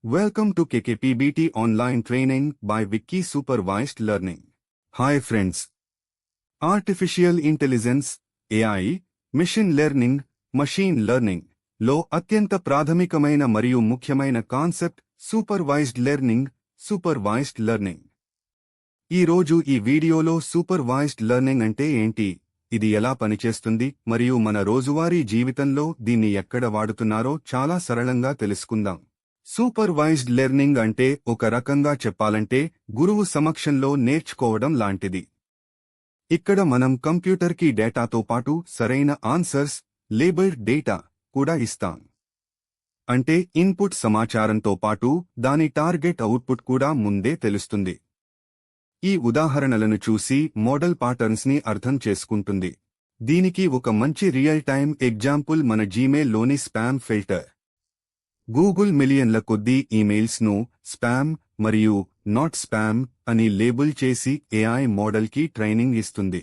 Welcome to KKPBT Online Training by Wiki Supervised Learning. Hi friends. Artificial Intelligence, AI, Machine Learning లో అత్యంత ప్రాథమికమైన మరియు ముఖ్యమైన concept supervised learning. ఈరోజు ఈ వీడియోలో సూపర్వైజ్డ్ లెర్నింగ్ అంటే ఏంటి, ఇది ఎలా పనిచేస్తుంది మరియు మన రోజువారీ జీవితంలో దీన్ని ఎక్కడ వాడుతున్నారో చాలా సరళంగా తెలుసుకుందాం. సూపర్వైజ్డ్ లెర్నింగ్ అంటే ఒక రకంగా చెప్పాలంటే గురువు సమక్షంలో నేర్చుకోవడం లాంటిది. ఇక్కడ మనం కంప్యూటర్కి డేటాతో పాటు సరైన ఆన్సర్స్, లేబుల్డ్ డేటా కూడా ఇస్తాం. అంటే ఇన్పుట్ సమాచారంతో పాటు దాని టార్గెట్ అవుట్పుట్ కూడా ముందే తెలుస్తుంది. ఈ ఉదాహరణలను చూసి మోడల్ ప్యాటర్న్స్ని అర్థం చేసుకుంటుంది. దీనికి ఒక మంచి రియల్ టైమ్ ఎగ్జాంపుల్ మన జీమెయిల్లోని స్పామ్ ఫిల్టర్. గూగుల్ మిలియన్ల కొద్దీ ఈమెయిల్స్ను స్పామ్ మరియు నాట్ స్పామ్ అని లేబుల్ చేసి ఏఐ మోడల్కి ట్రైనింగ్ ఇస్తుంది.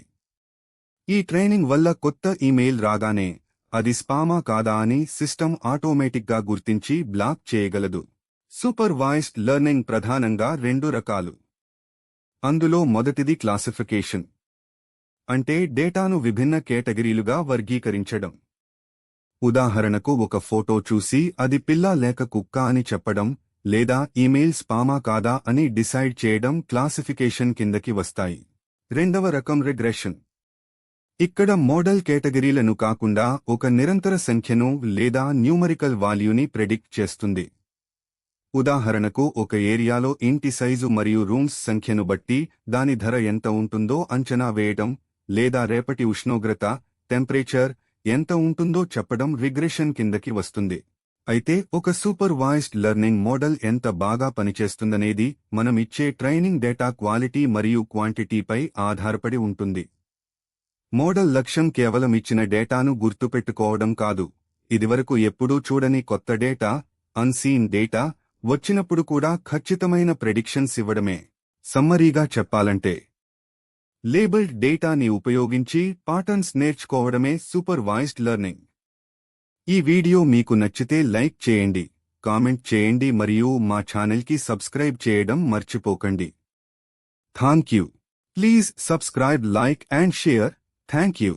ఈ ట్రైనింగ్ వల్ల కొత్త ఈమెయిల్ రాగానే అది స్పామా కాదా అని సిస్టమ్ ఆటోమేటిక్గా గుర్తించి బ్లాక్ చేయగలదు. సూపర్వైజ్డ్ లెర్నింగ్ ప్రధానంగా రెండు రకాలు. అందులో మొదటిది క్లాసిఫికేషన్, అంటే డేటాను విభిన్న కేటగిరీలుగా వర్గీకరించడం. ఉదాహరణకు ఒక ఫోటో చూసి అది పిల్ల లేక కుక్క అని చెప్పడం, లేదా ఈమెయిల్ స్పామా కాదా అని డిసైడ్ చేయడం క్లాసిఫికేషన్ కిందకి వస్తాయి. రెండవ రకం రిగ్రెషన్. ఇక్కడ మోడల్ కేటగిరీలను కాకుండా ఒక నిరంతర సంఖ్యను లేదా న్యూమరికల్ వాల్యూని ప్రెడిక్ట్ చేస్తుంది. ఉదాహరణకు ఒక ఏరియాలో ఇంటి సైజు మరియు రూమ్స్ సంఖ్యను బట్టి దాని ధర ఎంత ఉంటుందో అంచనా వేయడం, లేదా రేపటి ఉష్ణోగ్రత, టెంపరేచర్ ఎంత ఉంటుందో చెప్పడం రిగ్రెషన్ కిందకి వస్తుంది. అయితే ఒక సూపర్వైజ్డ్ లెర్నింగ్ మోడల్ ఎంత బాగా పనిచేస్తుందనేది మనం ఇచ్చే ట్రైనింగ్ డేటా క్వాలిటీ మరియు క్వాంటిటీపై ఆధారపడి ఉంటుంది. మోడల్ లక్ష్యం కేవలం ఇచ్చిన డేటాను గుర్తుపెట్టుకోవడం కాదు, ఇదివరకు ఎప్పుడూ చూడని కొత్త డేటా, అన్సీన్ డేటా వచ్చినప్పుడు కూడా ఖచ్చితమైన ప్రెడిక్షన్స్ ఇవ్వడమే. సమ్మరీగా చెప్పాలంటే లేబుల్డ్ డేటాని ఉపయోగించి ప్యాటర్న్స్ నేర్చుకోవడమే సూపర్వైజ్డ్ లెర్నింగ్. ఈ వీడియో మీకు నచ్చితే లైక్ చేయండి, కామెంట్ చేయండి మరియు మా ఛానల్కి సబ్స్క్రైబ్ చేయడం మర్చిపోకండి. Thank you. Please subscribe, like and share. Thank you.